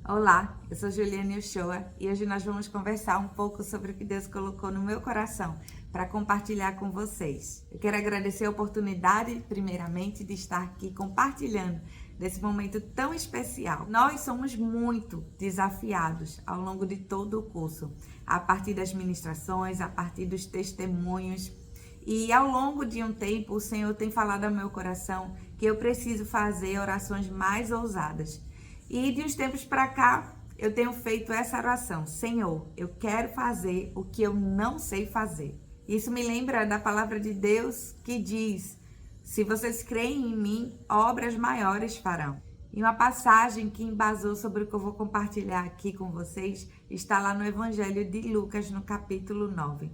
Olá, eu sou Juliane Uchoa e hoje nós vamos conversar um pouco sobre o que Deus colocou no meu coração para compartilhar com vocês. Eu quero agradecer a oportunidade, primeiramente, de estar aqui compartilhando desse momento tão especial. Nós somos muito desafiados ao longo de todo o curso, a partir das ministrações, a partir dos testemunhos. E ao longo de um tempo, o Senhor tem falado ao meu coração que eu preciso fazer orações mais ousadas. E de uns tempos para cá, eu tenho feito essa oração: Senhor, eu quero fazer o que eu não sei fazer. Isso me lembra da palavra de Deus que diz: se vocês creem em mim, obras maiores farão. E uma passagem que embasou sobre o que eu vou compartilhar aqui com vocês está lá no Evangelho de Lucas, no capítulo 9.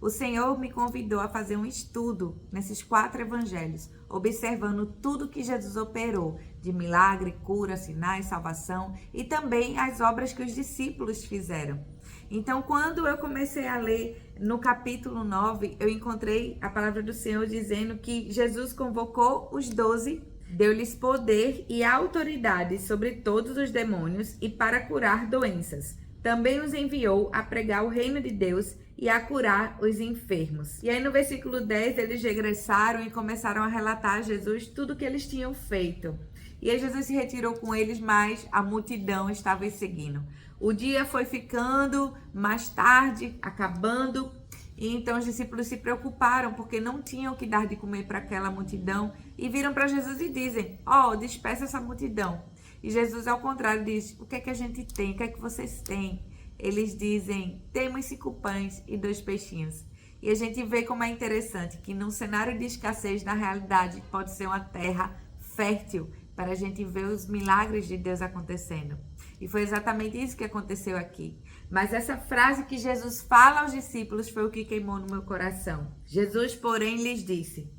O Senhor me convidou a fazer um estudo nesses 4 evangelhos, observando tudo que Jesus operou, de milagre, cura, sinais, salvação e também as obras que os discípulos fizeram. Então, quando eu comecei a ler no capítulo 9, eu encontrei a palavra do Senhor dizendo que Jesus convocou os 12, deu-lhes poder e autoridade sobre todos os demônios e para curar doenças. Também os enviou a pregar o reino de Deus e a curar os enfermos. E aí no versículo 10 eles regressaram e começaram a relatar a Jesus tudo o que eles tinham feito. E aí Jesus se retirou com eles, mas a multidão estava seguindo. O dia foi ficando mais tarde, acabando, e então os discípulos se preocuparam porque não tinham o que dar de comer para aquela multidão e viram para Jesus e dizem: despeça essa multidão. E Jesus, ao contrário, diz: o que é que a gente tem? O que é que vocês têm? Eles dizem: temos 5 pães e 2 peixinhos. E a gente vê como é interessante que num cenário de escassez, na realidade, pode ser uma terra fértil para a gente ver os milagres de Deus acontecendo. E foi exatamente isso que aconteceu aqui. Mas essa frase que Jesus fala aos discípulos foi o que queimou no meu coração. Jesus, porém, lhes disse: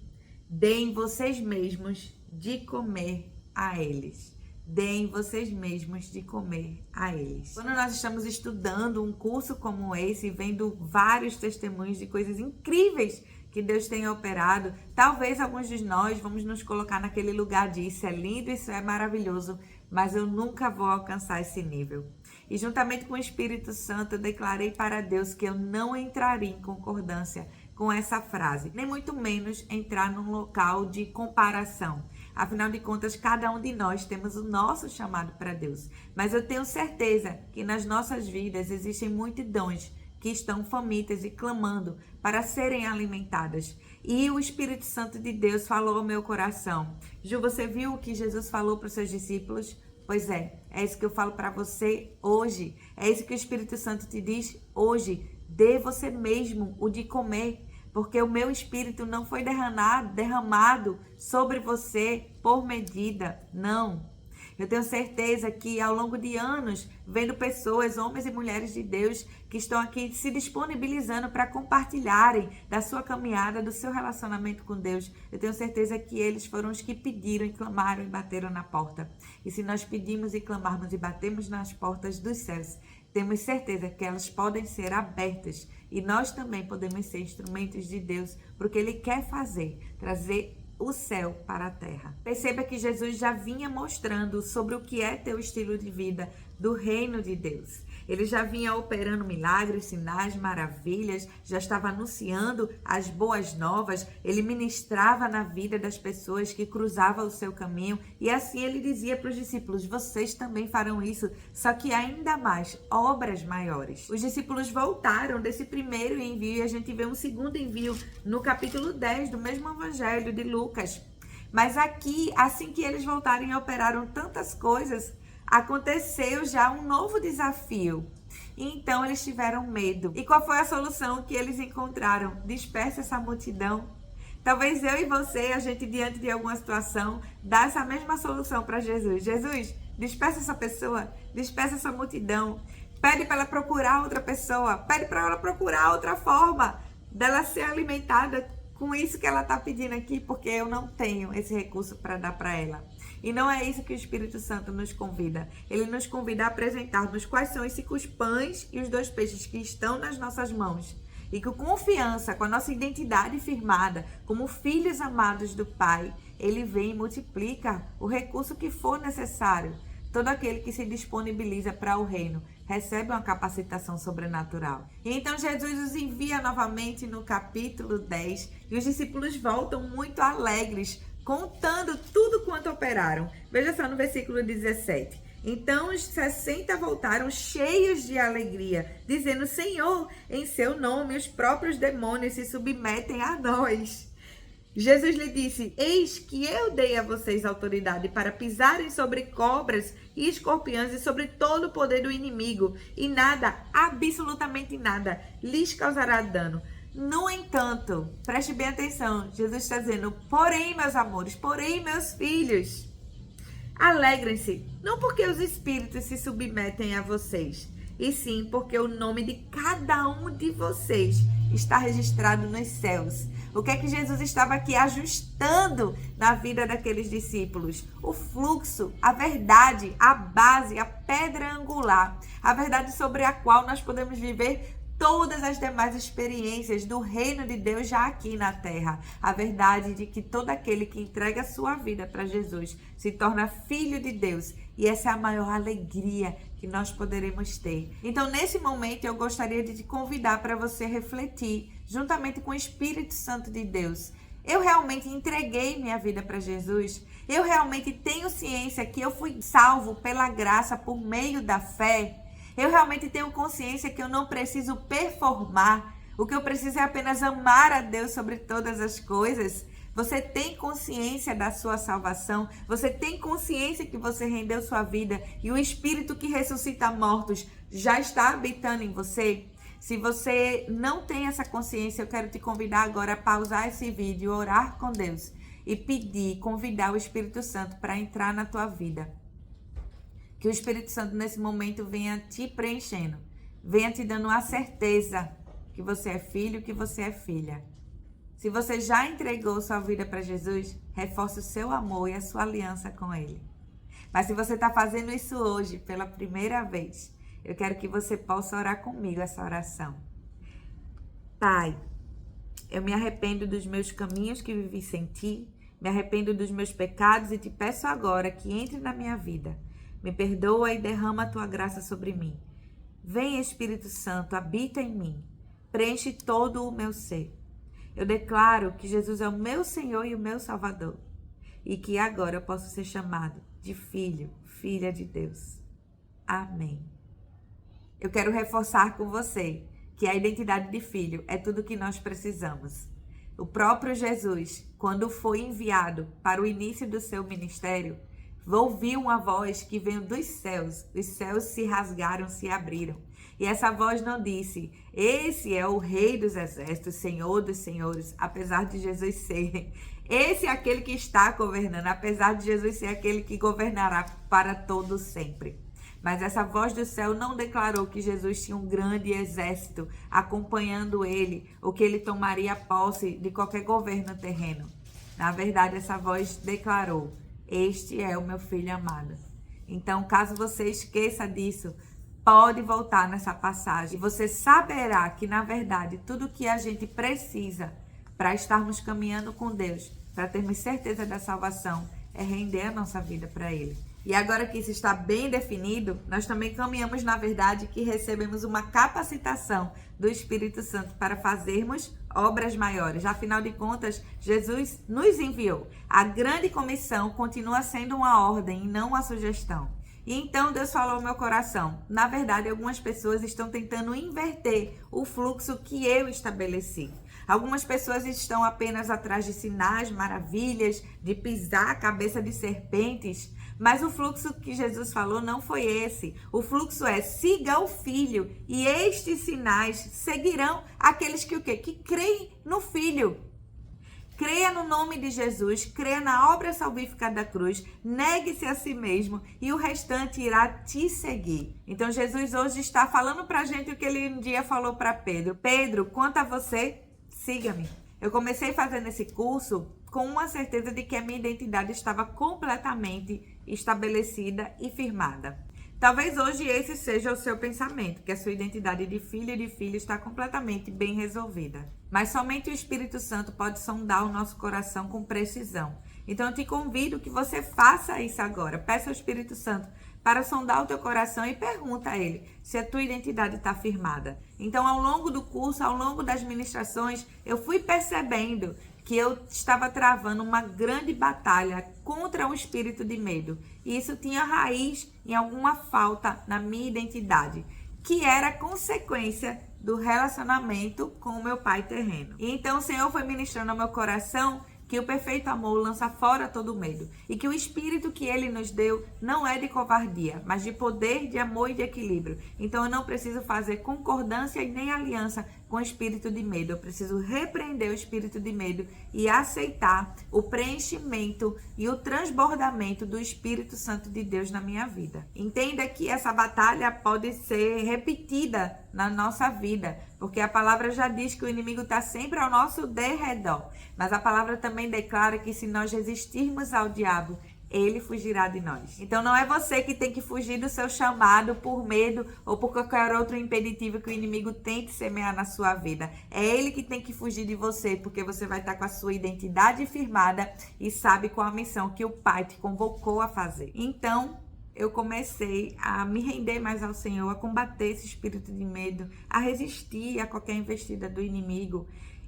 deem vocês mesmos de comer a eles. Deem vocês mesmos de comer a eles. Quando nós estamos estudando um curso como esse, vendo vários testemunhos de coisas incríveis que Deus tem operado, talvez alguns de nós vamos nos colocar naquele lugar de isso é lindo, isso é maravilhoso, mas eu nunca vou alcançar esse nível. E juntamente com o Espírito Santo, eu declarei para Deus que eu não entraria em concordância com essa frase, nem muito menos entrar num local de comparação. Afinal de contas, cada um de nós temos o nosso chamado para Deus. Mas eu tenho certeza que nas nossas vidas existem multidões que estão famintas e clamando para serem alimentadas. E o Espírito Santo de Deus falou ao meu coração: Ju, você viu o que Jesus falou para os seus discípulos? Pois é isso que eu falo para você hoje. É isso que o Espírito Santo te diz hoje. Dê você mesmo o de comer. Porque o meu espírito não foi derramado sobre você por medida, não. Eu tenho certeza que ao longo de anos, vendo pessoas, homens e mulheres de Deus, que estão aqui se disponibilizando para compartilharem da sua caminhada, do seu relacionamento com Deus, eu tenho certeza que eles foram os que pediram e clamaram e bateram na porta. E se nós pedimos e clamarmos e batemos nas portas dos céus, temos certeza que elas podem ser abertas e nós também podemos ser instrumentos de Deus porque Ele quer fazer, trazer o céu para a terra. Perceba que Jesus já vinha mostrando sobre o que é ter o estilo de vida do reino de Deus. Ele já vinha operando milagres, sinais, maravilhas, já estava anunciando as boas novas, ele ministrava na vida das pessoas que cruzavam o seu caminho e assim ele dizia para os discípulos: vocês também farão isso, só que ainda mais, obras maiores. Os discípulos voltaram desse primeiro envio e a gente vê um segundo envio no capítulo 10 do mesmo evangelho de Lucas. Mas aqui, assim que eles voltaram e operaram tantas coisas, aconteceu já um novo desafio. Então eles tiveram medo. E qual foi a solução que eles encontraram? Dispersa essa multidão. Talvez eu e você, a gente diante de alguma situação, dá essa mesma solução para Jesus. Jesus, dispersa essa pessoa, dispersa essa multidão. Pede para ela procurar outra pessoa, pede para ela procurar outra forma dela ser alimentada com isso que ela está pedindo aqui, porque eu não tenho esse recurso para dar para ela. E não é isso que o Espírito Santo nos convida. Ele nos convida a apresentar-nos quais são esses pães e os 2 peixes que estão nas nossas mãos. E com confiança, com a nossa identidade firmada, como filhos amados do Pai, Ele vem e multiplica o recurso que for necessário. todo aquele que se disponibiliza para o reino recebe uma capacitação sobrenatural. E então Jesus os envia novamente no capítulo 10 e os discípulos voltam muito alegres, contando tudo quanto operaram. Veja só no versículo 17. Então os 60 voltaram cheios de alegria, dizendo: Senhor, em seu nome os próprios demônios se submetem a nós. Jesus lhe disse: Eis que eu dei a vocês autoridade para pisarem sobre cobras e escorpiões e sobre todo o poder do inimigo, e nada, absolutamente nada, lhes causará dano. No entanto, preste bem atenção, Jesus está dizendo: porém, meus amores, porém, meus filhos, alegrem-se, não porque os espíritos se submetem a vocês, e sim porque o nome de cada um de vocês está registrado nos céus. O que é que Jesus estava aqui ajustando na vida daqueles discípulos? O fluxo, a verdade, a base, a pedra angular, a verdade sobre a qual nós podemos viver todas as demais experiências do reino de Deus já aqui na terra. A verdade de que todo aquele que entrega a sua vida para Jesus se torna filho de Deus. E essa é a maior alegria que nós poderemos ter. Então, nesse momento, eu gostaria de te convidar para você refletir, juntamente com o Espírito Santo de Deus. Eu realmente entreguei minha vida para Jesus? Eu realmente tenho ciência que eu fui salvo pela graça por meio da fé? Eu realmente tenho consciência que eu não preciso performar. O que eu preciso é apenas amar a Deus sobre todas as coisas. Você tem consciência da sua salvação? Você tem consciência que você rendeu sua vida e o Espírito que ressuscita mortos já está habitando em você? Se você não tem essa consciência, eu quero te convidar agora a pausar esse vídeo, orar com Deus e pedir, convidar o Espírito Santo para entrar na tua vida. Que o Espírito Santo nesse momento venha te preenchendo, venha te dando a certeza que você é filho, que você é filha. Se você já entregou sua vida para Jesus, reforce o seu amor e a sua aliança com Ele. Mas se você está fazendo isso hoje pela primeira vez, eu quero que você possa orar comigo essa oração. Pai, eu me arrependo dos meus caminhos que vivi sem Ti, me arrependo dos meus pecados e te peço agora que entre na minha vida. Me perdoa e derrama a Tua graça sobre mim. Vem, Espírito Santo, habita em mim. Preenche todo o meu ser. Eu declaro que Jesus é o meu Senhor e o meu Salvador. E que agora eu posso ser chamado de filho, filha de Deus. Amém. Eu quero reforçar com você que a identidade de filho é tudo o que nós precisamos. O próprio Jesus, quando foi enviado para o início do seu ministério, ouviu uma voz que veio dos céus. Os céus se rasgaram, se abriram. E essa voz não disse: esse é o Rei dos Exércitos, Senhor dos Senhores, apesar de Jesus ser. Esse é aquele que está governando, apesar de Jesus ser aquele que governará para todo sempre. Mas essa voz do céu não declarou que Jesus tinha um grande exército acompanhando ele, ou que ele tomaria posse de qualquer governo terreno. Na verdade, essa voz declarou: este é o meu filho amado. Então, caso você esqueça disso, pode voltar nessa passagem. Você saberá que, na verdade, tudo que a gente precisa para estarmos caminhando com Deus, para termos certeza da salvação, é render a nossa vida para Ele. E agora que isso está bem definido, nós também caminhamos, na verdade, que recebemos uma capacitação do Espírito Santo para fazermos obras maiores. Afinal de contas, Jesus nos enviou. A grande comissão continua sendo uma ordem e não uma sugestão. E então Deus falou ao meu coração: na verdade, algumas pessoas estão tentando inverter o fluxo que eu estabeleci. Algumas pessoas estão apenas atrás de sinais, maravilhas, de pisar a cabeça de serpentes. Mas o fluxo que Jesus falou não foi esse. O fluxo é: siga o Filho, e estes sinais seguirão aqueles que o quê? Que creem no Filho. Creia no nome de Jesus, creia na obra salvífica da cruz, negue-se a si mesmo e o restante irá te seguir. Então Jesus hoje está falando para a gente o que ele um dia falou para Pedro. Pedro, quanto a você, siga-me. Eu comecei fazendo esse curso com uma certeza de que a minha identidade estava completamente estabelecida e firmada. Talvez hoje esse seja o seu pensamento, que a sua identidade de filho e de filho está completamente bem resolvida. Mas somente o Espírito Santo pode sondar o nosso coração com precisão. Então eu te convido que você faça isso agora. Peça ao Espírito Santo para sondar o teu coração e pergunta a Ele se a tua identidade está firmada. Então, ao longo do curso, ao longo das ministrações, eu fui percebendo que eu estava travando uma grande batalha contra o espírito de medo. E isso tinha raiz em alguma falta na minha identidade, que era consequência do relacionamento com o meu pai terreno. E então o Senhor foi ministrando ao meu coração que o perfeito amor lança fora todo medo e que o espírito que ele nos deu não é de covardia, mas de poder, de amor e de equilíbrio. Então eu não preciso fazer concordância e nem aliança com o espírito de medo. Eu preciso repreender o espírito de medo e aceitar o preenchimento e o transbordamento do Espírito Santo de Deus na minha vida. Entenda que essa batalha pode ser repetida na nossa vida, porque a palavra já diz que o inimigo está sempre ao nosso derredor. Mas a palavra também declara que se nós resistirmos ao diabo, ele fugirá de nós. Então não é você que tem que fugir do seu chamado por medo ou por qualquer outro impeditivo que o inimigo tente semear na sua vida. É ele que tem que fugir de você, porque você vai estar com a sua identidade firmada e sabe qual a missão que o Pai te convocou a fazer. Então eu comecei a me render mais ao Senhor, a combater esse espírito de medo, a resistir a qualquer investida do inimigo.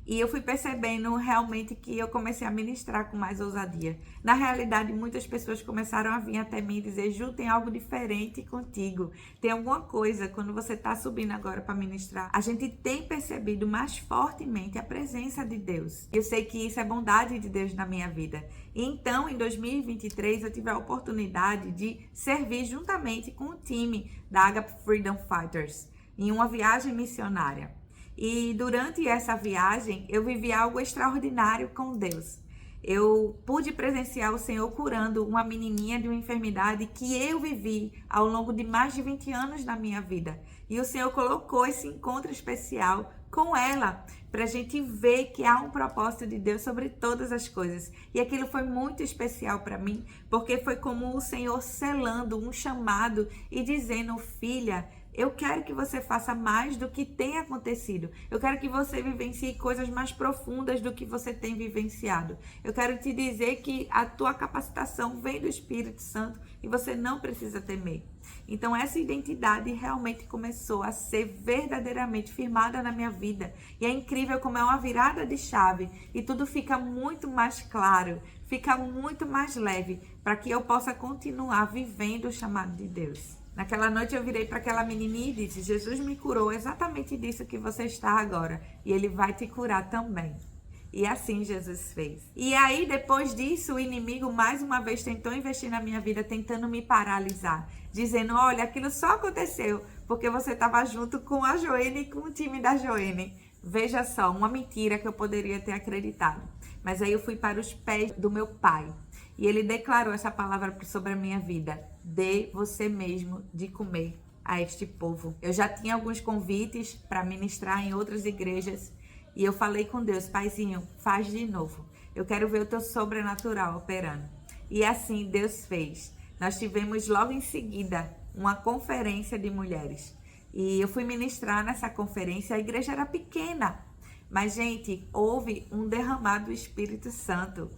E eu fui percebendo realmente que eu comecei a ministrar com mais ousadia. Na realidade, muitas pessoas começaram a vir até mim e dizer: Ju, tem algo diferente contigo. Tem alguma coisa, quando você está subindo agora para ministrar, a gente tem percebido mais fortemente a presença de Deus. Eu sei que isso é bondade de Deus na minha vida. E então, em 2023, eu tive a oportunidade de servir juntamente com o time da Agape Freedom Fighters em uma viagem missionária. E durante essa viagem, eu vivi algo extraordinário com Deus. Eu pude presenciar o Senhor curando uma menininha de uma enfermidade que eu vivi ao longo de mais de 20 anos na minha vida. E o Senhor colocou esse encontro especial com ela, para a gente ver que há um propósito de Deus sobre todas as coisas. E aquilo foi muito especial para mim, porque foi como o Senhor selando um chamado e dizendo: filha, eu quero que você faça mais do que tem acontecido. Eu quero que você vivencie coisas mais profundas do que você tem vivenciado. Eu quero te dizer que a tua capacitação vem do Espírito Santo e você não precisa temer. Então essa identidade realmente começou a ser verdadeiramente firmada na minha vida. E é incrível como é uma virada de chave e tudo fica muito mais claro, fica muito mais leve para que eu possa continuar vivendo o chamado de Deus. Naquela noite eu virei para aquela menininha e disse: Jesus me curou exatamente disso que você está agora. E Ele vai te curar também. E assim Jesus fez. E aí, depois disso, o inimigo mais uma vez tentou investir na minha vida, tentando me paralisar. Dizendo: olha, aquilo só aconteceu porque você estava junto com a Joene e com o time da Joene. Veja só, uma mentira que eu poderia ter acreditado. Mas aí eu fui para os pés do meu pai. E ele declarou essa palavra sobre a minha vida: dê você mesmo de comer a este povo. Eu já tinha alguns convites para ministrar em outras igrejas. E eu falei com Deus: Paizinho, faz de novo. Eu quero ver o teu sobrenatural operando. E assim Deus fez. Nós tivemos logo em seguida uma conferência de mulheres. E eu fui ministrar nessa conferência. A igreja era pequena. Mas, gente, houve um derramado do Espírito Santo.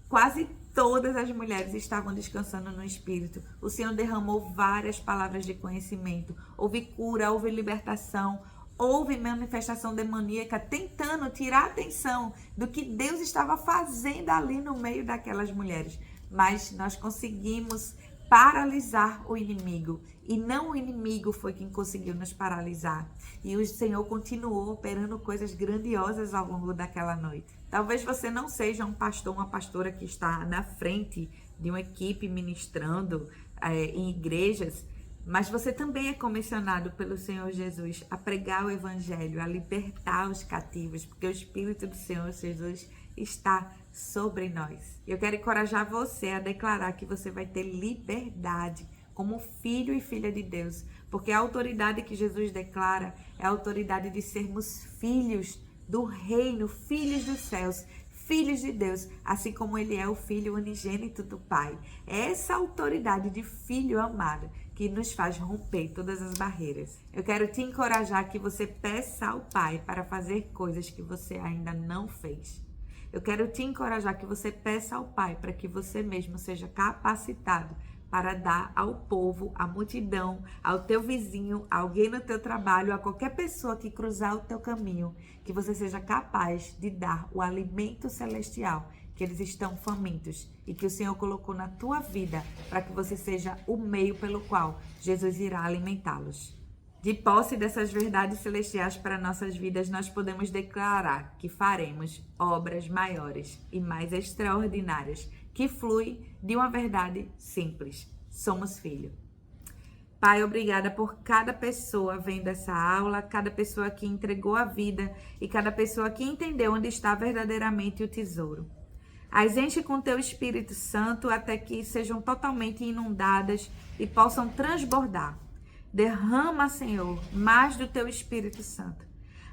Quase todas as mulheres estavam descansando no Espírito. O Senhor derramou várias palavras de conhecimento. Houve cura, houve libertação, houve manifestação demoníaca tentando tirar a atenção do que Deus estava fazendo ali no meio daquelas mulheres. Mas nós conseguimos paralisar o inimigo. E não o inimigo foi quem conseguiu nos paralisar. E o Senhor continuou operando coisas grandiosas ao longo daquela noite. Talvez você não seja um pastor, uma pastora que está na frente de uma equipe ministrando em igrejas, mas você também é comissionado pelo Senhor Jesus a pregar o Evangelho, a libertar os cativos, porque o Espírito do Senhor Jesus está sobre nós. Eu quero encorajar você a declarar que você vai ter liberdade como filho e filha de Deus, porque a autoridade que Jesus declara é a autoridade de sermos filhos do reino, filhos dos céus, filhos de Deus, assim como Ele é o Filho unigênito do Pai. É essa autoridade de filho amado que nos faz romper todas as barreiras. Eu quero te encorajar que você peça ao Pai para fazer coisas que você ainda não fez. Eu quero te encorajar que você peça ao Pai para que você mesmo seja capacitado para dar ao povo, à multidão, ao teu vizinho, a alguém no teu trabalho, a qualquer pessoa que cruzar o teu caminho, que você seja capaz de dar o alimento celestial, que eles estão famintos e que o Senhor colocou na tua vida para que você seja o meio pelo qual Jesus irá alimentá-los. De posse dessas verdades celestiais para nossas vidas, nós podemos declarar que faremos obras maiores e mais extraordinárias, que flui de uma verdade simples. Somos filhos. Pai, obrigada por cada pessoa vendo essa aula, cada pessoa que entregou a vida e cada pessoa que entendeu onde está verdadeiramente o tesouro. As enche com teu Espírito Santo até que sejam totalmente inundadas e possam transbordar. Derrama, Senhor, mais do teu Espírito Santo.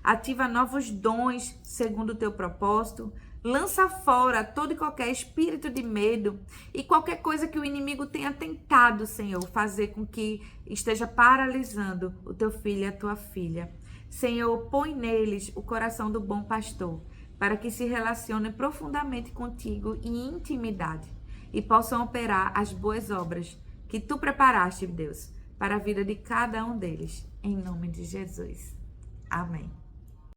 Ativa novos dons segundo o teu propósito. Lança fora todo e qualquer espírito de medo e qualquer coisa que o inimigo tenha tentado, Senhor, fazer com que esteja paralisando o teu filho e a tua filha. Senhor, põe neles o coração do bom pastor, para que se relacionem profundamente contigo em intimidade e possam operar as boas obras que tu preparaste, Deus, para a vida de cada um deles, em nome de Jesus. Amém.